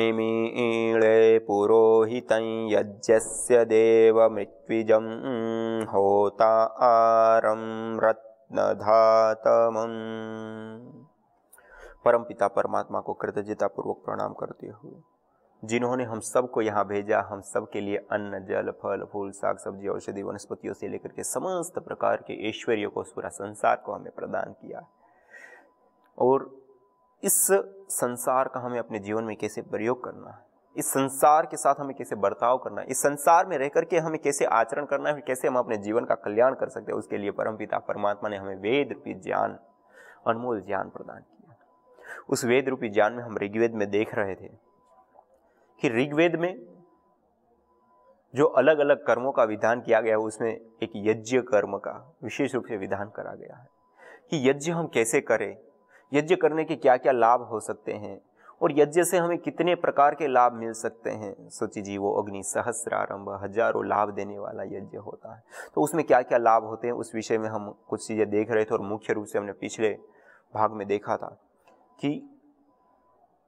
निमीळे पुरोहितं यज्ञस्य देवमृत्विजं होतारं रत्नधातमम्। परम पिता परमात्मा को कृतज्ञता पूर्वक प्रणाम करते हुए, जिन्होंने हम सबको यहाँ भेजा, हम सब के लिए अन्न, जल, फल, फूल, साग, सब्जी, औषधि, वनस्पतियों से लेकर के समस्त प्रकार के ऐश्वर्य को, पूरा संसार को हमें प्रदान किया, और इस संसार का हमें अपने जीवन में कैसे प्रयोग करना है, इस संसार के साथ हमें कैसे बर्ताव करना है, इस संसार में रह करके हमें कैसे आचरण करना है, कैसे हम अपने जीवन का कल्याण कर सकते हैं, उसके लिए परमपिता परमात्मा ने हमें वेद रूपी ज्ञान, अनमोल ज्ञान प्रदान किया। उस वेद रूपी ज्ञान में हम ऋग्वेद में देख रहे थे कि ऋग्वेद में जो अलग अलग कर्मों का विधान किया गया है, उसमें एक यज्ञ कर्म का विशेष रूप से विधान करा गया है कि यज्ञ हम कैसे करें, यज्ञ करने के क्या क्या लाभ हो सकते हैं, और यज्ञ से हमें कितने प्रकार के लाभ मिल सकते हैं। सोची जी, वो अग्नि सहस्रारंभ, हजारों लाभ देने वाला यज्ञ होता है, तो उसमें क्या क्या लाभ होते हैं, उस विषय में हम कुछ चीज़ें देख रहे थे। और मुख्य रूप से हमने पिछले भाग में देखा था कि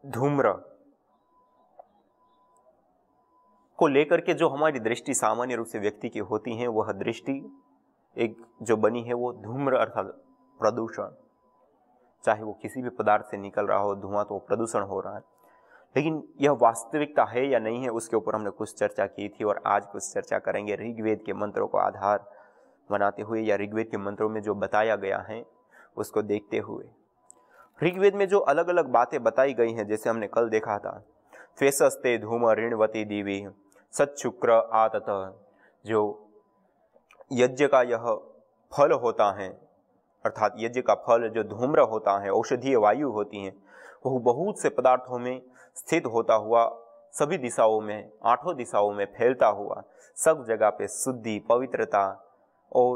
धूम्र को लेकर के जो हमारी दृष्टि सामान्य रूप से व्यक्ति की होती है, वह दृष्टि एक जो बनी है वो धूम्र अर्थात प्रदूषण, चाहे वो किसी भी पदार्थ से निकल रहा हो धुआं, तो प्रदूषण हो रहा है। लेकिन यह वास्तविकता है या नहीं है, उसके ऊपर हमने कुछ चर्चा की थी, और आज कुछ चर्चा करेंगे ऋग्वेद के मंत्रों को आधार बनाते हुए, या ऋग्वेद के मंत्रों में जो बताया गया है उसको देखते हुए। ऋग्वेद में जो अलग अलग बातें बताई गई हैं, जैसे हमने कल देखा था, फेसस्ते धूम ऋणवती दीवी सच्छुक्र आतत, जो यज्ञ का यह फल होता है, अर्थात यज्ञ का फल जो धूम्र होता है, औषधीय वायु होती हैं, वह बहुत से पदार्थों में स्थित होता हुआ सभी दिशाओं में, 8 दिशाओं में फैलता हुआ सब जगह पे शुद्धि, पवित्रता और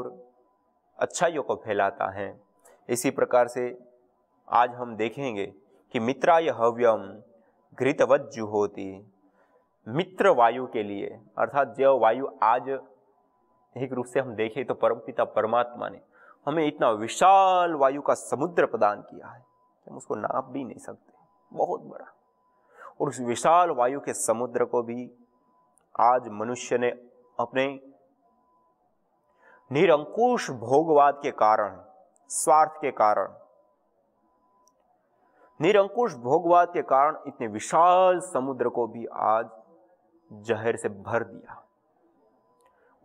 अच्छाइयों को फैलाता है। इसी प्रकार से आज हम देखेंगे कि मित्राय हव्यम घृतवज्जु होती, मित्र वायु के लिए, अर्थात जो वायु आज एक रूप से हम देखें तो परमपिता परमात्मा ने हमें इतना विशाल वायु का समुद्र प्रदान किया है कि हम उसको नाप भी नहीं सकते, बहुत बड़ा। और उस विशाल वायु के समुद्र को भी आज मनुष्य ने अपने निरंकुश भोगवाद के कारण, स्वार्थ के कारण, निरंकुश भोगवाद के कारण इतने विशाल समुद्र को भी आज जहर से भर दिया,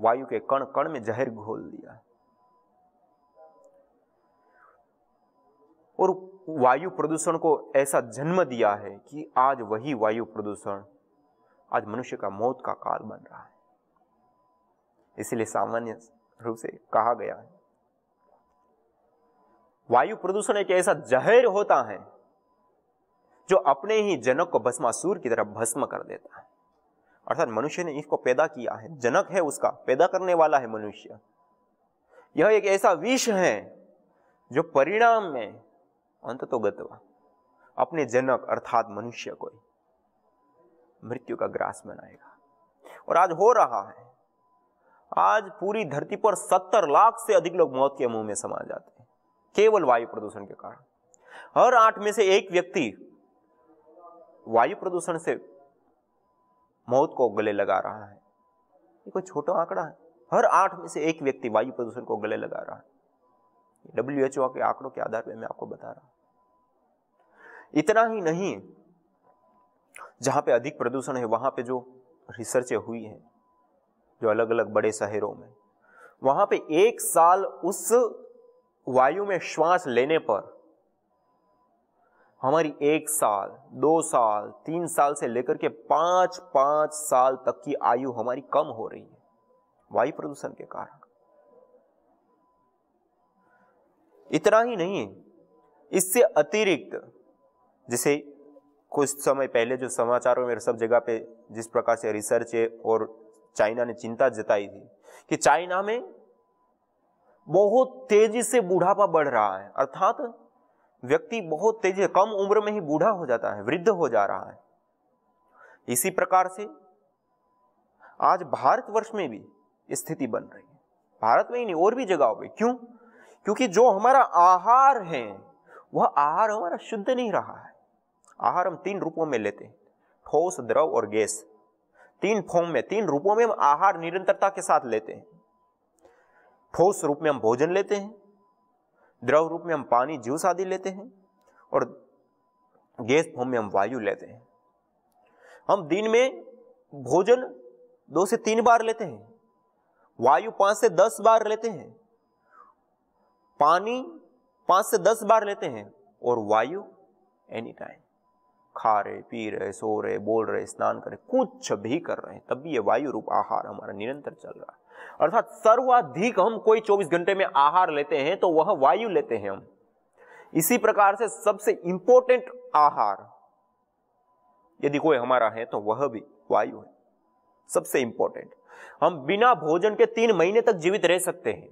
वायु के कण कण में जहर घोल दिया, और वायु प्रदूषण को ऐसा जन्म दिया है कि आज वही वायु प्रदूषण आज मनुष्य का मौत का काल बन रहा है। इसलिए सामान्य रूप से कहा गया है, वायु प्रदूषण एक ऐसा जहर होता है जो अपने ही जनक को भस्मासुर की तरह भस्म कर देता है। अर्थात मनुष्य ने इसको पैदा किया है, जनक है उसका, पैदा करने वाला है मनुष्य। यह एक ऐसा विष है जो परिणाम में अंततोगत्वा अपने जनक अर्थात मनुष्य को मृत्यु का ग्रास बनाएगा। और आज हो रहा है, आज पूरी धरती पर 70 लाख से अधिक लोग मौत के मुंह में समा जाते हैं केवल वायु प्रदूषण के कारण। हर 8 में से एक व्यक्ति वायु प्रदूषण से मौत को गले लगा रहा है। ये कोई छोटा आंकड़ा है, हर 8 में से एक व्यक्ति वायु प्रदूषण को गले लगा रहा है। WHO के आंकड़ों के आधार पर मैं आपको बता रहा हूं। इतना ही नहीं, जहां पे अधिक प्रदूषण है वहां पे जो रिसर्चें हुई हैं, जो अलग अलग बड़े शहरों में, वहां पे 1 साल उस वायु में श्वास लेने पर हमारी 1 साल, 2 साल, 3 साल से लेकर के 5-5 साल तक की आयु हमारी कम हो रही है वायु प्रदूषण के कारण। इतना ही नहीं, इससे अतिरिक्त, जैसे कुछ समय पहले जो समाचारों में सब जगह पे जिस प्रकार से रिसर्च है और चाइना ने चिंता जताई थी कि चाइना में बहुत तेजी से बुढ़ापा बढ़ रहा है, अर्थात व्यक्ति बहुत तेजी से कम उम्र में ही बूढ़ा हो जाता है, वृद्ध हो जा रहा है। इसी प्रकार से आज भारतवर्ष में भी स्थिति बन रही है, भारत में ही नहीं और भी जगहों पे। क्यों? क्योंकि जो हमारा आहार है वह आहार हमारा शुद्ध नहीं रहा है। आहार हम 3 रूपों में लेते हैं, ठोस, द्रव और गैस, 3 फॉर्म में, 3 रूपों में हम आहार निरंतरता के साथ लेते हैं। ठोस रूप में हम भोजन लेते हैं, द्रव रूप में हम पानी, जूस आदि लेते हैं, और गैस फॉर्म में हम वायु लेते हैं। हम दिन में भोजन 2 से 3 बार लेते हैं, वायु 5 से 10 बार लेते हैं, पानी 5 से 10 बार लेते हैं, और वायु एनी टाइम खा रहे, पी रहे, सो रहे, बोल रहे, स्नान कर रहे, कुछ भी कर रहे हैं, तब भी ये वायु रूप आहार हमारा निरंतर चल रहा है। अर्थात सर्वाधिक हम कोई 24 घंटे में आहार लेते हैं तो वह वायु लेते हैं हम। इसी प्रकार से सबसे इंपॉर्टेंट आहार यदि कोई हमारा है तो वह भी वायु है, सबसे इंपॉर्टेंट। हम बिना भोजन के 3 महीने तक जीवित रह सकते हैं,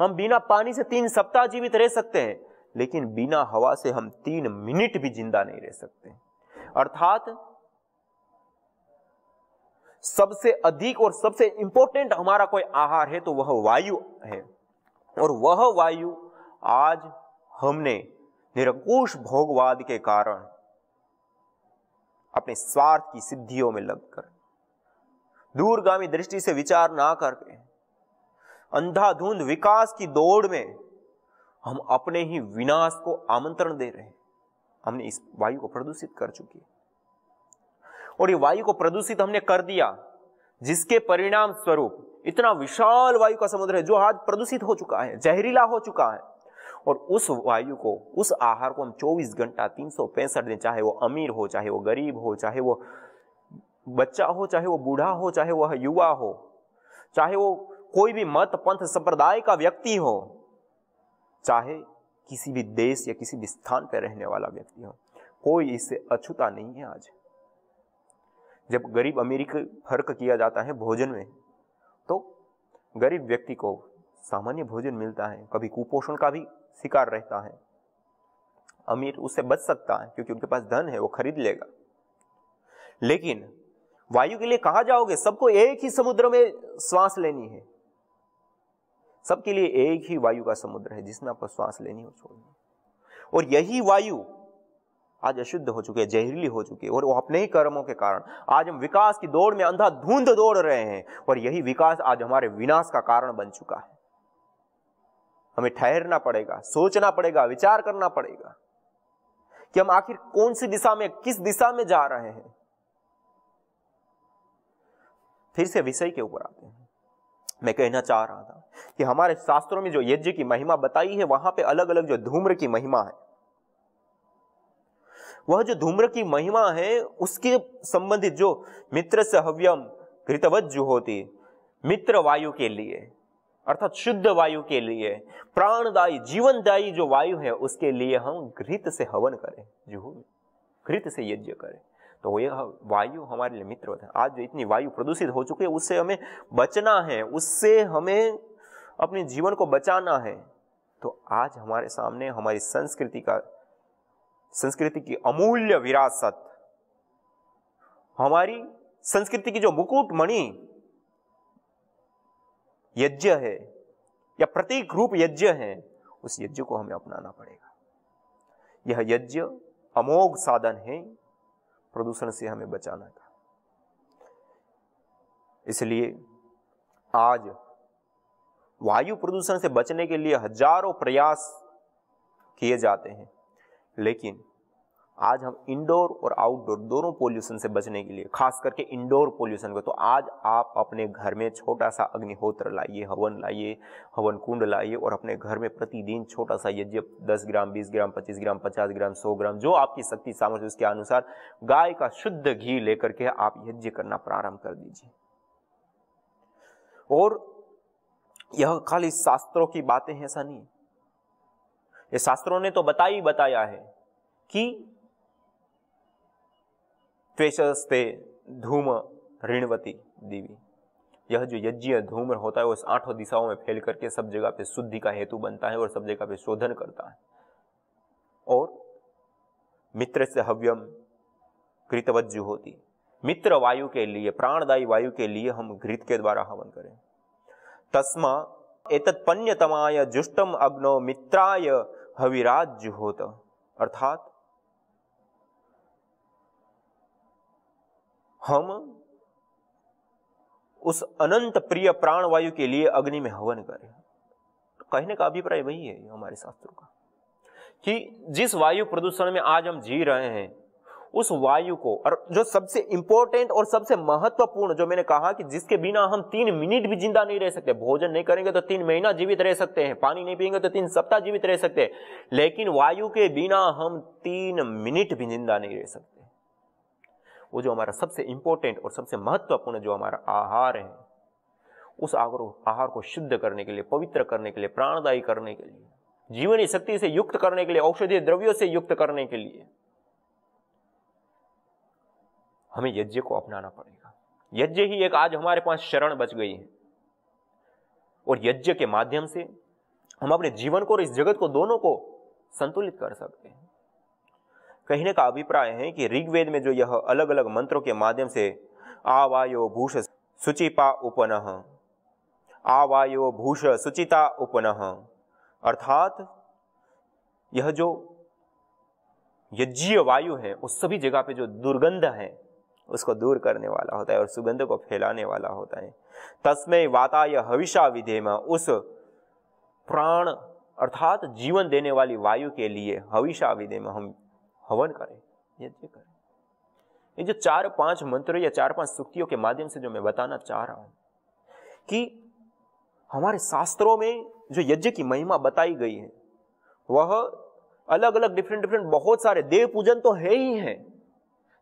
हम बिना पानी से 3 सप्ताह जीवित रह सकते हैं, लेकिन बिना हवा से हम 3 मिनट भी जिंदा नहीं रह सकते। अर्थात सबसे अधिक और सबसे इंपॉर्टेंट हमारा कोई आहार है तो वह वायु है, और वह वायु आज हमने निरंकुश भोगवाद के कारण अपने स्वार्थ की सिद्धियों में लगकर, दूरगामी दृष्टि से विचार ना करके, अंधाधुंध विकास की दौड़ में हम अपने ही विनाश को आमंत्रण दे रहे हैं। हमने इस वायु को प्रदूषित कर चुकी है, और ये वायु को प्रदूषित हमने कर दिया, जिसके परिणाम स्वरूप इतना विशाल वायु का समुद्र है जो आज प्रदूषित हो चुका है, जहरीला हो चुका है। और उस वायु को, उस आहार को हम 24 घंटा 365 दिन, चाहे वो अमीर हो, चाहे वो गरीब हो, चाहे वो बच्चा हो, चाहे वो बूढ़ा हो, चाहे वह युवा हो, चाहे वो कोई भी मत पंथ संप्रदाय का व्यक्ति हो, चाहे किसी भी देश या किसी भी स्थान पर रहने वाला व्यक्ति हो, कोई इससे अछूता नहीं है। आज जब गरीब अमीर का फर्क किया जाता है भोजन में, तो गरीब व्यक्ति को सामान्य भोजन मिलता है, कभी कुपोषण का भी शिकार रहता है। अमीर उससे बच सकता है क्योंकि उनके पास धन है, वो खरीद लेगा। लेकिन वायु के लिए कहां जाओगे? सबको एक ही समुद्र में श्वास लेनी है, सबके लिए एक ही वायु का समुद्र है जिसमें आपको श्वास लेनी हो, छोड़नी। और यही वायु आज अशुद्ध हो चुकी है, जहरीली हो चुकी है, और वो अपने ही कर्मों के कारण आज हम विकास की दौड़ में अंधाधुंध दौड़ रहे हैं, और यही विकास आज हमारे विनाश का कारण बन चुका है। हमें ठहरना पड़ेगा, सोचना पड़ेगा, विचार करना पड़ेगा कि हम आखिर कौन सी दिशा में, किस दिशा में जा रहे हैं। फिर से विषय के ऊपर आते हैं। मैं कहना चाह रहा था कि हमारे शास्त्रों में जो यज्ञ की महिमा बताई है, वहां पे अलग अलग जो धूम्र की महिमा है, वह जो धूम्र की महिमा है उसके संबंधित जो मित्र से हव्यम घृतवज्जु होती, मित्र वायु के लिए अर्थात शुद्ध वायु के लिए, प्राणदायी जीवनदायी जो वायु है उसके लिए हम घृत से हवन करें, जो घृत से यज्ञ करें, तो यह वायु हमारे लिए मित्र होता है। आज जो इतनी वायु प्रदूषित हो चुकी है उससे हमें बचना है, उससे हमें अपने जीवन को बचाना है। तो आज हमारे सामने हमारी संस्कृति की अमूल्य विरासत, हमारी संस्कृति की जो मुकुटमणि यज्ञ है या प्रतीक रूप यज्ञ है, उस यज्ञ को हमें अपनाना पड़ेगा। यह यज्ञ अमोघ साधन है प्रदूषण से हमें बचाना का। इसलिए आज वायु प्रदूषण से बचने के लिए हजारों प्रयास किए जाते हैं, लेकिन आज हम इंडोर और आउटडोर दोनों पोल्यूशन से बचने के लिए, खास करके इंडोर पोल्यूशन को, तो आज आप अपने घर में छोटा सा अग्निहोत्र लाइए, हवन कुंड लाइए, और अपने घर में प्रतिदिन छोटा सा यज्ञ 10 ग्राम, 20 ग्राम, 25 ग्राम, 50 ग्राम, 100 ग्राम, जो आपकी शक्ति सामर्थ्य उसके अनुसार गाय का शुद्ध घी लेकर के आप यज्ञ करना प्रारंभ कर दीजिए। और यह खाली शास्त्रों की बातें हैं, ऐसा नहीं। ये शास्त्रों ने तो बताया है कि त्वेषस्ते धूम ऋणवती देवी, यह जो यज्ञ धूम्र होता है वो 8 दिशाओं में फैल करके सब जगह पे शुद्धि का हेतु बनता है और सब जगह पे शोधन करता है। और मित्र से हव्यम घृतवज्जु होती, मित्र वायु के लिए, प्राणदायी वायु के लिए हम घृत के द्वारा हवन करें। तस्मा एतत्पन्यतमाय जुष्टम अग्नो मित्राय हविराज्य, अर्थात हम उस अनंत प्रिय प्राणवायु के लिए अग्नि में हवन करें। कहने का अभिप्राय वही है हमारे शास्त्रों का कि जिस वायु प्रदूषण में आज हम जी रहे हैं उस वायु को, और जो सबसे इंपॉर्टेंट और सबसे महत्वपूर्ण, जो मैंने कहा कि जिसके बिना हम 3 मिनट भी जिंदा नहीं रह सकते, भोजन नहीं करेंगे तो 3 महीना जीवित रह सकते हैं, पानी नहीं पिएंगे तो 3 सप्ताह जीवित रह सकते हैं, लेकिन वायु के बिना हम 3 मिनट भी जिंदा नहीं रह सकते। वो जो हमारा सबसे इंपॉर्टेंट और सबसे महत्वपूर्ण जो हमारा आहार है, उस आहार को शुद्ध करने के लिए, पवित्र करने के लिए, प्राणदायी करने के लिए, जीवनी शक्ति से युक्त करने के लिए, औषधीय द्रव्यों से युक्त करने के लिए हमें यज्ञ को अपनाना पड़ेगा। यज्ञ ही एक आज हमारे पास शरण बच गई है, और यज्ञ के माध्यम से हम अपने जीवन को और इस जगत को दोनों को संतुलित कर सकते हैं। कहने का अभिप्राय है कि ऋग्वेद में जो यह अलग अलग मंत्रों के माध्यम से आवायो भूष शुचिपा उपनः, आवायो भूष शुचिता उपनः, अर्थात यह जो यज्ञीय वायु है उस सभी जगह पे जो दुर्गंध है उसको दूर करने वाला होता है और सुगंध को फैलाने वाला होता है। तस्मै वाताय हविषा विधेम, उस प्राण अर्थात जीवन देने वाली वायु के लिए हविषा विधेम, हम हवन करें, यज्ञ करें। ये जो 4-5 मंत्र या 4-5 सूक्तियों के माध्यम से जो मैं बताना चाह रहा हूं कि हमारे शास्त्रों में जो यज्ञ की महिमा बताई गई है वह अलग अलग डिफरेंट बहुत सारे, देव पूजन तो है ही है,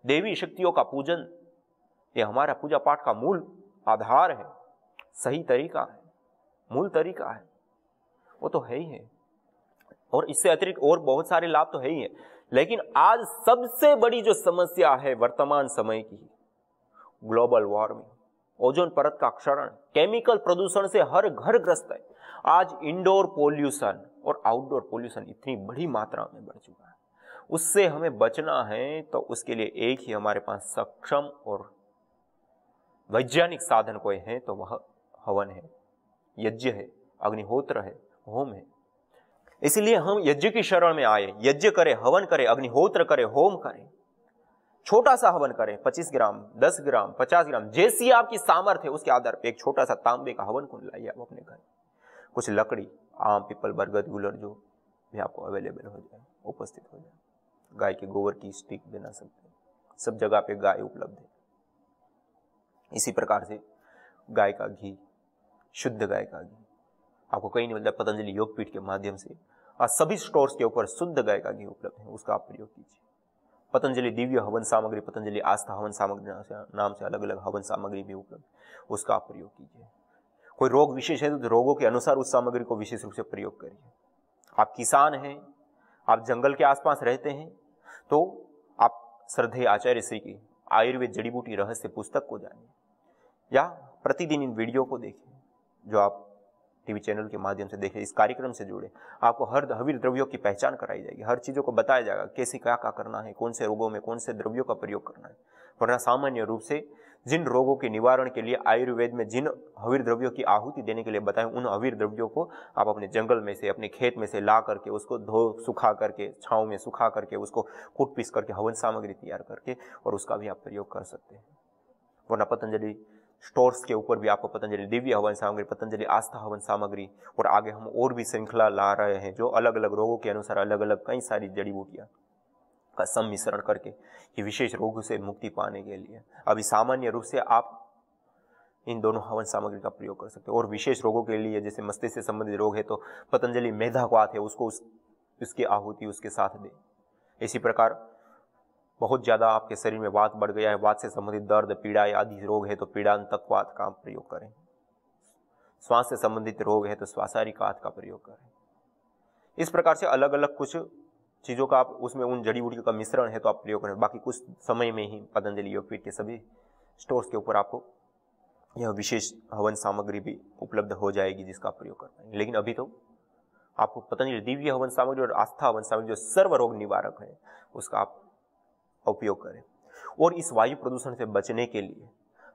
देवी शक्तियों का पूजन ये हमारा पूजा पाठ का मूल आधार है, सही तरीका है, मूल तरीका है, वो तो है ही है, और इससे अतिरिक्त और बहुत सारे लाभ तो है ही है। लेकिन आज सबसे बड़ी जो समस्या है वर्तमान समय की, ग्लोबल वार्मिंग, ओजोन परत का क्षरण, केमिकल प्रदूषण से हर घर ग्रस्त है। आज इंडोर पोल्यूशन और आउटडोर पोल्यूशन इतनी बड़ी मात्रा में बढ़ चुका है, उससे हमें बचना है तो उसके लिए एक ही हमारे पास सक्षम और वैज्ञानिक साधन कोई है तो वह हवन है, यज्ञ है, अग्निहोत्र है, होम है। इसलिए हम यज्ञ की शरण में आए, यज्ञ करें, हवन करें, अग्निहोत्र करें, होम करें, छोटा सा हवन करें, 25 ग्राम, 10 ग्राम, 50 ग्राम, जैसी आपकी सामर्थ्य है उसके आधार पर एक छोटा सा तांबे का हवन कुंड लाइए आप अपने घर। कुछ लकड़ी, आम, पीपल, बरगद, गुलर जो भी आपको अवेलेबल हो जाए, उपस्थित हो जाए। गाय के गोबर की स्टिक बना सकते हैं, सब जगह पे गाय उपलब्ध है। इसी प्रकार से गाय का घी, शुद्ध गाय का घी आपको कहीं नहीं मिलता, पतंजलि योगपीठ के माध्यम से आज सभी स्टोर्स के ऊपर शुद्ध गाय का घी उपलब्ध है, उसका आप प्रयोग कीजिए। पतंजलि दिव्य हवन सामग्री, पतंजलि आस्था हवन सामग्री नाम से अलग अलग हवन सामग्री भी उपलब्ध, उसका आप प्रयोग कीजिए। कोई रोग विशेष है तो रोगों के अनुसार उस सामग्री को विशेष रूप से प्रयोग करिए। आप किसान हैं, आप जंगल के आसपास रहते हैं तो आप श्रद्धेय आचार्य श्री की आयुर्वेद जड़ी बूटी रहस्य पुस्तक को जानिए, या प्रतिदिन इन वीडियो को देखें जो आप टीवी चैनल के माध्यम से देखें, इस कार्यक्रम से जुड़े। आपको हर हवीर द्रव्यों की पहचान कराई जाएगी, हर चीज़ों को बताया जाएगा कैसे क्या क्या करना है, कौन से रोगों में कौन से द्रव्यों का प्रयोग करना है। वरना सामान्य रूप से जिन रोगों के निवारण के लिए आयुर्वेद में जिन हवीर द्रव्यों की आहुति देने के लिए बताएं, उन हवीर द्रव्यों को आप अपने जंगल में से, अपने खेत में से ला करके उसको धो सुखा करके, छाँव में सुखा करके, उसको कूट पीस करके हवन सामग्री तैयार करके और उसका भी आप प्रयोग कर सकते हैं। वरना पतंजलि स्टोर्स के ऊपर भी आपको पतंजलि दिव्य हवन सामग्री, पतंजलि आस्था हवन सामग्री, और आगे हम और भी श्रृंखला ला रहे हैं जो अलग अलग रोगों के अनुसार अलग अलग कई सारी जड़ी बूटियाँ का सम्मिश्रण करके ये विशेष रोग से मुक्ति पाने के लिए अभी सामान्य रूप से आप इन दोनों हवन सामग्री का प्रयोग कर सकते हो। और विशेष रोगों के लिए जैसे मस्तिष्क से संबंधित रोग है तो पतंजलि मेधाक्वाथ है, उसको उसकी आहुति उसके साथ दे। इसी प्रकार बहुत ज़्यादा आपके शरीर में वात बढ़ गया है, वात से संबंधित दर्द, पीड़ा आदि रोग है तो पीड़ांतकवात का प्रयोग करें। श्वास से संबंधित रोग है तो श्वासारिकात का प्रयोग करें। इस प्रकार से अलग अलग कुछ चीज़ों का आप उसमें उन जड़ी बूटियों का मिश्रण है तो आप प्रयोग करें। बाकी कुछ समय में ही पतंजलि योगपीठ के सभी स्टोर्स के ऊपर आपको यह विशेष हवन सामग्री भी उपलब्ध हो जाएगी जिसका प्रयोग करना है। लेकिन अभी तो आपको पतंजलि दिव्य हवन सामग्री और आस्था हवन सामग्री जो सर्व रोग निवारक है उसका आप उपयोग करें। और इस वायु प्रदूषण से बचने के लिए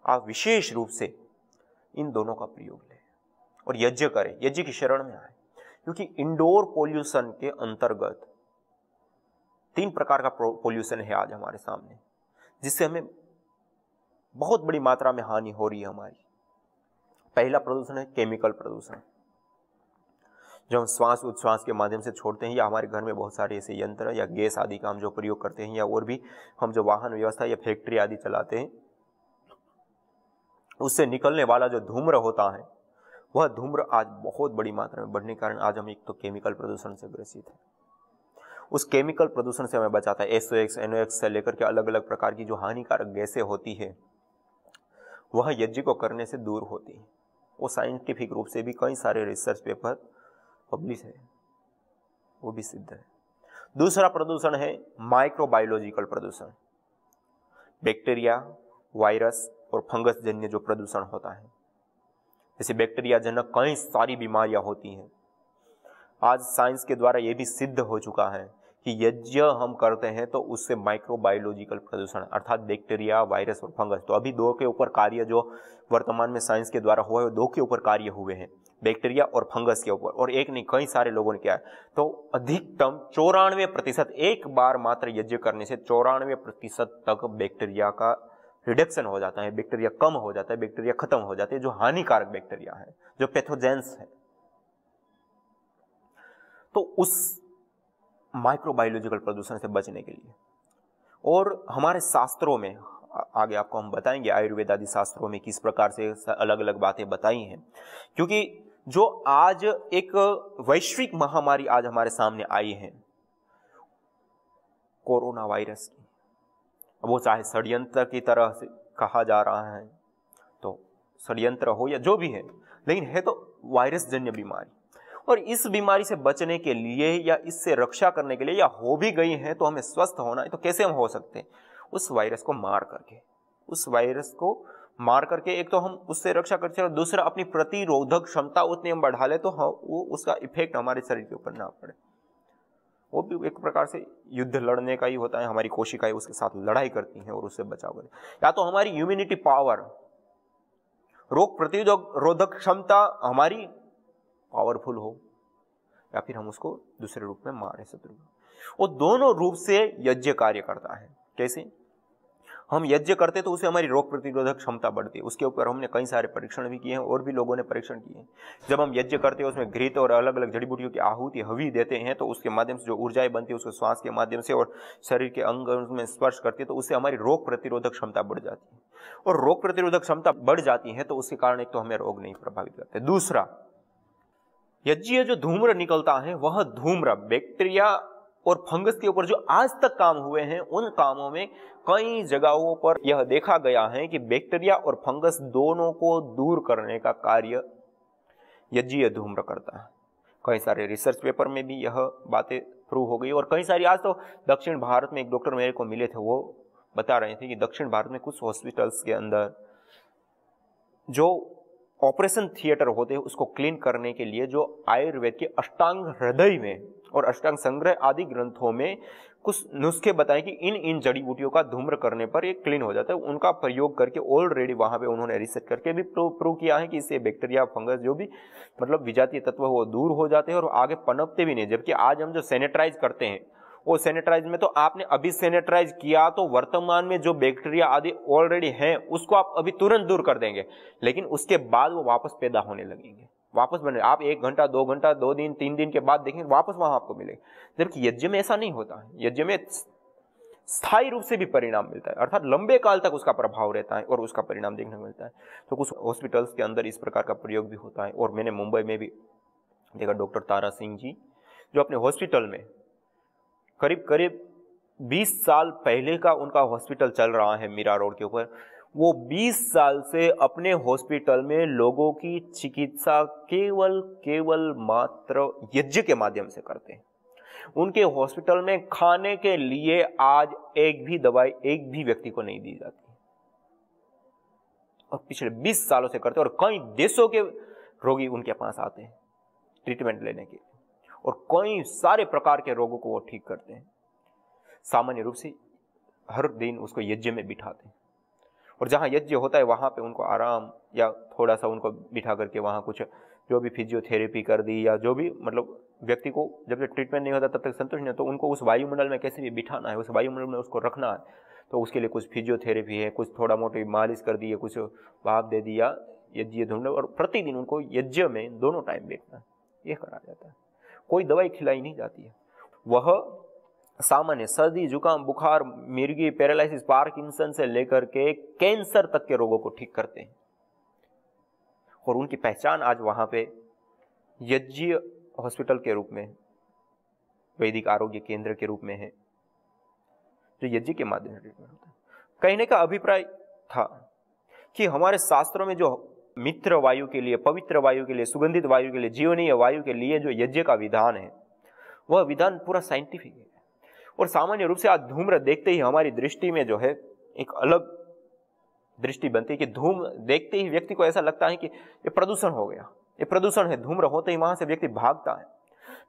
आप विशेष रूप से इन दोनों का प्रयोग लें और यज्ञ करें, यज्ञ की शरण में आए। क्योंकि इंडोर पोल्यूशन के अंतर्गत 3 प्रकार का पोल्यूशन है आज हमारे सामने, जिससे हमें बहुत बड़ी मात्रा में हानि हो रही है हमारी। पहला प्रदूषण है केमिकल प्रदूषण, जो हम श्वास उच्छ्वास के माध्यम से छोड़ते हैं, या हमारे घर में बहुत सारे ऐसे यंत्र या गैस आदि का हम जो प्रयोग करते हैं, या और भी हम जो वाहन व्यवस्था या फैक्ट्री आदि चलाते हैं, उससे निकलने वाला जो धूम्र होता है, वह धूम्र आज बहुत बड़ी मात्रा में बढ़ने के कारण आज हम एक तो केमिकल प्रदूषण से ग्रसित है। उस केमिकल प्रदूषण से हमें बचाता है SOx, NOx से लेकर के अलग अलग प्रकार की जो हानिकारक गैसें होती है, वह यज्ञ को करने से दूर होती है। वो साइंटिफिक रूप से भी कई सारे रिसर्च पेपर पब्लिश है, वो भी सिद्ध है। दूसरा प्रदूषण है माइक्रोबायोलॉजिकल प्रदूषण, बैक्टीरिया, वायरस और फंगस जन्य जो प्रदूषण होता है। जैसे बैक्टीरिया जनक कई सारी बीमारियां होती हैं। आज साइंस के द्वारा यह भी सिद्ध हो चुका है कि यज्ञ हम करते हैं तो उससे माइक्रोबायोलॉजिकल प्रदूषण अर्थात बैक्टीरिया, वायरस और फंगस, तो अभी दो के ऊपर कार्य जो वर्तमान में साइंस के द्वारा हुआ है, दो के ऊपर कार्य हुए हैं, बैक्टीरिया और फंगस के ऊपर, और एक नहीं कई सारे लोगों ने किया है। तो अधिकतम 94%, एक बार मात्र यज्ञ करने से 94% तक बैक्टीरिया का रिडक्शन हो जाता है, बैक्टीरिया कम हो जाता है, बैक्टीरिया खत्म हो जाते हैं, जो हानिकारक बैक्टीरिया है, जो पैथोजेंस है। तो उस माइक्रोबायोलॉजिकल प्रदूषण से बचने के लिए, और हमारे शास्त्रों में आगे आपको हम बताएंगे आयुर्वेद आदि शास्त्रों में किस प्रकार से अलग अलग बातें बताई हैं, क्योंकि जो आज एक वैश्विक महामारी आज हमारे सामने आई है कोरोना वायरस की, वो चाहे षड्यंत्र की तरह से कहा जा रहा है, तो षड्यंत्र हो या जो भी है, लेकिन है तो वायरस जन्य बीमारी। और इस बीमारी से बचने के लिए या इससे रक्षा करने के लिए, या हो भी गई है तो हमें स्वस्थ होना है, तो कैसे हम हो सकते हैं? उस वायरस को मार करके, उस वायरस को मार करके एक तो हम उससे रक्षा करते हैं, और दूसरा अपनी प्रतिरोधक क्षमता उतनी हम बढ़ा ले तो वो उसका इफेक्ट हमारे शरीर के ऊपर ना पड़े। वो भी एक प्रकार से युद्ध लड़ने का ही होता है, हमारी कोशिकाएं उसके साथ लड़ाई करती हैं और उससे बचाव करें। या तो हमारी इम्यूनिटी पावर, रोग प्रतिरोधक क्षमता हमारी पावरफुल हो, या फिर हम उसको दूसरे रूप में मारे शत्रु को। वो दोनों रूप से यज्ञ कार्य करता है। कैसे? हम यज्ञ करते तो उससे हमारी रोग प्रतिरोधक क्षमता बढ़ती है। उसके ऊपर हमने कई सारे परीक्षण भी किए हैं, और भी लोगों ने परीक्षण किए हैं। जब हम यज्ञ करते हैं, उसमें घृत और अलग अलग जड़ी बूटियों की आहुति हवि देते हैं, तो उसके माध्यम से जो ऊर्जाएं बनती है, उसको श्वास के माध्यम से और शरीर के अंग में स्पर्श करती है, तो उससे हमारी रोग प्रतिरोधक क्षमता बढ़ जाती है। और रोग प्रतिरोधक क्षमता बढ़ जाती है तो उसके कारण एक तो हमें रोग नहीं प्रभावित करते। दूसरा, यज्ञ जो धूम्र निकलता है, वह धूम्र बैक्टीरिया और फंगस के ऊपर जो आज तक काम हुए हैं, उन कामों में कई जगहों पर यह देखा गया है कि बैक्टीरिया और फंगस दोनों को दूर करने का कार्य यज्ञीय धूम्र करता है। कई सारे रिसर्च पेपर में भी यह बातें प्रूव हो गई, और कई सारी आज तो दक्षिण भारत में एक डॉक्टर मेरे को मिले थे, वो बता रहे थे कि दक्षिण भारत में कुछ हॉस्पिटल्स के अंदर जो ऑपरेशन थिएटर होते हैं, उसको क्लीन करने के लिए जो आयुर्वेद के अष्टांग हृदय में और अष्टांग संग्रह आदि ग्रंथों में कुछ नुस्खे बताए कि इन जड़ी बूटियों का धूम्र करने पर ये क्लीन हो जाता है। उनका प्रयोग करके ऑलरेडी वहां पे उन्होंने रिसर्च करके भी प्रूव किया है कि इससे बैक्टीरिया, फंगस जो भी मतलब विजातीय तत्व वो दूर हो जाते हैं और आगे पनपते भी नहीं। जबकि आज हम जो सैनिटाइज करते हैं, वो सैनिटाइज में तो आपने अभी सैनिटाइज किया तो वर्तमान में जो बैक्टीरिया आदि ऑलरेडी हैं उसको आप अभी तुरंत दूर कर देंगे, लेकिन उसके बाद वो वापस पैदा होने लगेंगे, वापस बने। आप 1 घंटा 2 घंटा 2 दिन 3 दिन के बाद देखेंगे वापस वहां आपको मिलेगा। जबकि यज्ञ में ऐसा नहीं होता है। यज्ञ में स्थायी रूप से भी परिणाम मिलता है, अर्थात लंबे काल तक उसका प्रभाव रहता है और उसका परिणाम देखने को मिलता है। तो कुछ हॉस्पिटल्स के अंदर इस प्रकार का प्रयोग भी होता है। और मैंने मुंबई में भी देखा, डॉक्टर तारा सिंह जी जो अपने हॉस्पिटल में करीब 20 साल पहले का उनका हॉस्पिटल चल रहा है मीरा रोड के ऊपर, वो 20 साल से अपने हॉस्पिटल में लोगों की चिकित्सा केवल मात्र यज्ञ के माध्यम से करते हैं। उनके हॉस्पिटल में खाने के लिए आज एक भी दवाई एक भी व्यक्ति को नहीं दी जाती, और पिछले 20 सालों से करते हैं। और कई देशों के रोगी उनके पास आते हैं ट्रीटमेंट लेने के लिए, और कई सारे प्रकार के रोगों को वो ठीक करते हैं। सामान्य रूप से हर दिन उसको यज्ञ में बिठाते हैं, और जहाँ यज्ञ होता है वहाँ पे उनको आराम या थोड़ा सा उनको बिठा करके वहाँ कुछ जो भी फिजियोथेरेपी कर दी, या जो भी मतलब व्यक्ति को जब तक ट्रीटमेंट नहीं होता तब तक संतुष्ट नहीं, तो उनको उस वायुमंडल में कैसे भी बिठाना है, उस वायुमंडल में उसको रखना है। तो उसके लिए कुछ फिजियोथेरेपी है, कुछ थोड़ा मोटी मालिश कर दी है, कुछ भाप दे दिया, यज्ञ ढूंढ, और प्रतिदिन उनको यज्ञ में दोनों टाइम बैठना, ये करा जाता है। कोई दवाई खिलाई नहीं जाती है। वह सामान्य सर्दी, जुकाम, बुखार, मिर्गी, पैरालिसिस, पार्किंसन से लेकर के कैंसर तक के रोगों को ठीक करते हैं। और उनकी पहचान आज वहां पे यज्ञ हॉस्पिटल के रूप में, वैदिक आरोग्य केंद्र के रूप में है, जो यज्ञ के माध्यम से ट्रीटमेंट होता है। कहने का अभिप्राय था कि हमारे शास्त्रों में जो मित्र वायु के लिए, पवित्र वायु के लिए, सुगंधित वायु के लिए, जीवनीय वायु के लिए जो यज्ञ का विधान है, वह विधान पूरा साइंटिफिक है। और सामान्य रूप से आज धूम्र देखते ही हमारी दृष्टि में जो है एक अलग दृष्टि बनती है कि धूम देखते ही व्यक्ति को ऐसा लगता है कि ये प्रदूषण हो गया, ये प्रदूषण है। धूम्र होते ही वहां से व्यक्ति भागता है।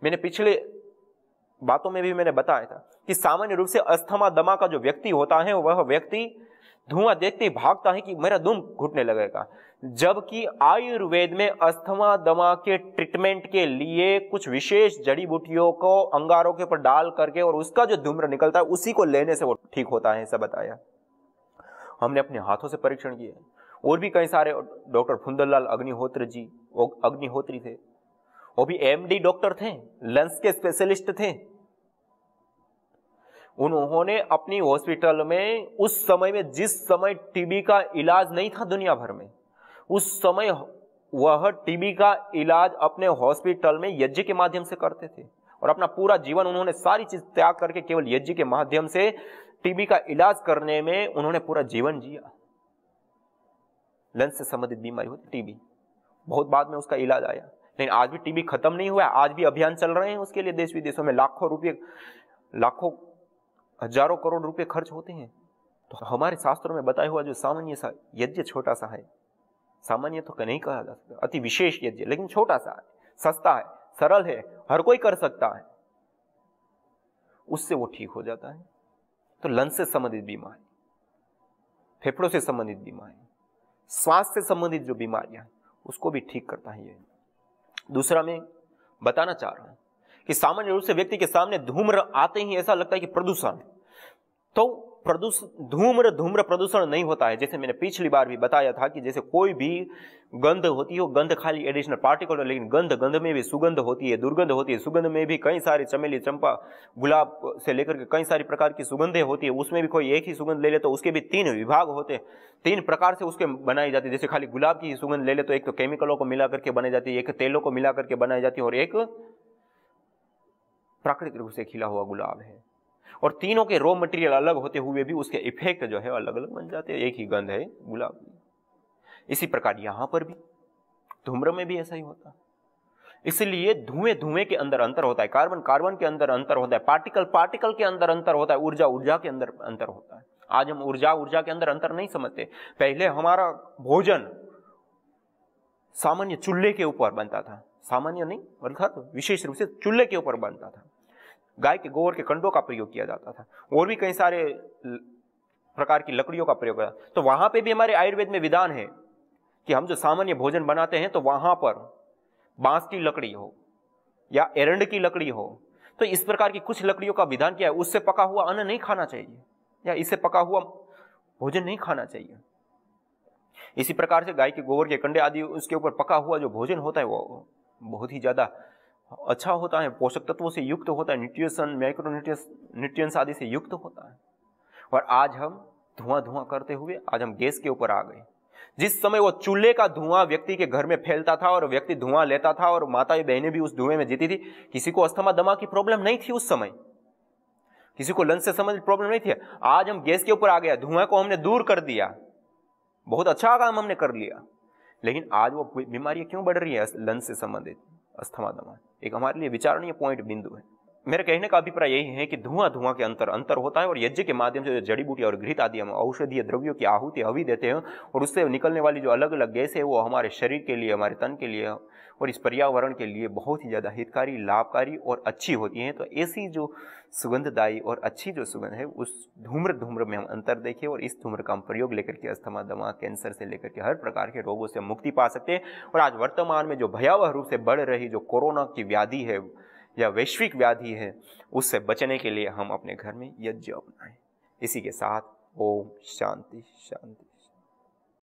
मैंने पिछले बातों में भी मैंने बताया था कि सामान्य रूप से अस्थमा दमा का जो व्यक्ति होता है वह व्यक्ति धुआं देखते ही भागता है कि मेरा दम घुटने लगेगा। जबकि आयुर्वेद में अस्थमा दमा के ट्रीटमेंट के लिए कुछ विशेष जड़ी बूटियों को अंगारों के ऊपर डाल करके और उसका जो धूम्र निकलता है उसी को लेने से वो ठीक होता है, ऐसा बताया। हमने अपने हाथों से परीक्षण किए। और भी कई सारे, डॉक्टर फुंदरलाल अग्निहोत्र जी, वो अग्निहोत्री थे, वो भी एमडी डॉक्टर थे, लंग्स के स्पेशलिस्ट थे। उन्होंने अपनी हॉस्पिटल में उस समय में, जिस समय टीबी का इलाज नहीं था दुनिया भर में, उस समय वह टीबी का इलाज अपने हॉस्पिटल में यज्ञ के माध्यम से करते थे। और अपना पूरा जीवन उन्होंने सारी चीज त्याग करके केवल यज्ञ के माध्यम से टीबी का इलाज करने में उन्होंने पूरा जीवन जिया। लंग्स से संबंधित बीमारी होती टीबी, बहुत बाद में उसका इलाज आया, लेकिन आज भी टीबी खत्म नहीं हुआ। आज भी अभियान चल रहे हैं उसके लिए, देश विदेशों में लाखों रुपए, लाखों हजारों करोड़ रुपए खर्च होते हैं। तो हमारे शास्त्रों में बताया हुआ जो सामान्य सा यज्ञ छोटा सा है, सामान्य तो नहीं कहा जा सकता, अति विशेष यज्ञ, लेकिन छोटा सा है, सस्ता है, सरल है, हर कोई कर सकता है, उससे वो ठीक हो जाता है। तो लंग्स से संबंधित बीमारी, फेफड़ों से संबंधित बीमारी, श्वास से संबंधित जो बीमारियां उसको भी ठीक करता है ये। दूसरा मैं बताना चाह रहा हूं कि सामान्य रूप से व्यक्ति के सामने धूम्र आते ही ऐसा लगता है कि प्रदूषण, तो धूम्र प्रदूषण नहीं होता है। जैसे मैंने पिछली बार भी बताया था कि जैसे कोई भी गंध होती है, वो गंध खाली एडिशनल पार्टिकल है, लेकिन गंध में भी सुगंध होती है, दुर्गंध होती है। सुगंध में भी कई सारी, चमेली, चंपा, गुलाब से लेकर के कई सारी प्रकार की सुगंधें होती है। उसमें भी कोई एक ही सुगंध ले ले तो उसके भी 3 विभाग होते हैं, 3 प्रकार से उसके बनाई जाती है। जैसे खाली गुलाब की सुगंध ले ले तो एक तो केमिकलों को मिला करके बनाई जाती है, एक तेलों को मिला करके बनाई जाती है, और एक प्राकृतिक रूप से खिला हुआ गुलाब है। और तीनों के रॉ मटेरियल अलग होते हुए भी उसके इफेक्ट जो है अलग अलग बन जाते हैं, एक ही गंध है गुलाब की। इसी प्रकार यहां पर भी धूम्र में भी ऐसा ही होता है। इसलिए धुएं के अंदर अंतर होता है, कार्बन के अंदर अंतर होता है, पार्टिकल के अंदर अंतर होता है, ऊर्जा के अंदर अंतर होता है। आज हम ऊर्जा के अंदर अंतर नहीं समझते। पहले हमारा भोजन सामान्य चूल्हे के ऊपर बनता था, सामान्य नहीं अर्थात विशेष रूप से चूल्हे के ऊपर बनता था। गाय के गोबर के कंडों का प्रयोग किया जाता था, और भी कई सारे प्रकार की लकड़ियों का प्रयोग किया। तो वहां पे भी हमारे आयुर्वेद में विधान है कि हम जो सामान्य भोजन बनाते हैं तो वहां पर बांस की लकड़ी हो या एरंड की लकड़ी हो, तो इस प्रकार की कुछ लकड़ियों का विधान किया है। उससे पका हुआ अन्न नहीं खाना चाहिए, या इससे पका हुआ भोजन नहीं खाना चाहिए। इसी प्रकार से गाय के गोबर के कंडे आदि, उसके ऊपर पका हुआ जो भोजन होता है वो बहुत ही ज्यादा अच्छा होता है, पोषक तत्वों से युक्त होता है, न्यूट्रिशन, माइक्रोन्यूट्रिएंट्स आदि से युक्त होता है। और आज हम धुआं करते हुए आज हम गैस के ऊपर आ गए। जिस समय वो चूल्हे का धुआं व्यक्ति के घर में फैलता था और व्यक्ति धुआं लेता था और माताएं बहनें भी उस धुएं में जीती थी, किसी को अस्थमा दमा की प्रॉब्लम नहीं थी उस समय, किसी को लंग्स से संबंधित प्रॉब्लम नहीं थी। आज हम गैस के ऊपर आ गया, धुआं को हमने दूर कर दिया, बहुत अच्छा काम हमने कर लिया, लेकिन आज वो बीमारियां क्यों बढ़ रही है लंग्स से संबंधित, अस्थमा दमा? एक हमारे लिए विचारणीय पॉइंट बिंदु है। मेरे कहने का अभिप्राय यही है कि धुआं के अंतर होता है, और यज्ञ के माध्यम से जड़ी बूटी और घृत आदि हम औषधीय द्रव्यों की आहुति हवि देते हैं, और उससे निकलने वाली जो अलग अलग गैस है वो हमारे शरीर के लिए, हमारे तन के लिए और इस पर्यावरण के लिए बहुत ही ज्यादा हितकारी, लाभकारी और अच्छी होती है। तो ऐसी जो सुगंधदायी और अच्छी जो सुगंध है उस धूम्र में हम अंतर देखें, और इस धूम्र का हम प्रयोग लेकर के अस्थमा दमा, कैंसर से लेकर के हर प्रकार के रोगों से मुक्ति पा सकते हैं। और आज वर्तमान में जो भयावह रूप से बढ़ रही जो कोरोना की व्याधि है या वैश्विक व्याधि है, उससे बचने के लिए हम अपने घर में यज्ञ अपनाएं। इसी के साथ ओम शांति शांति।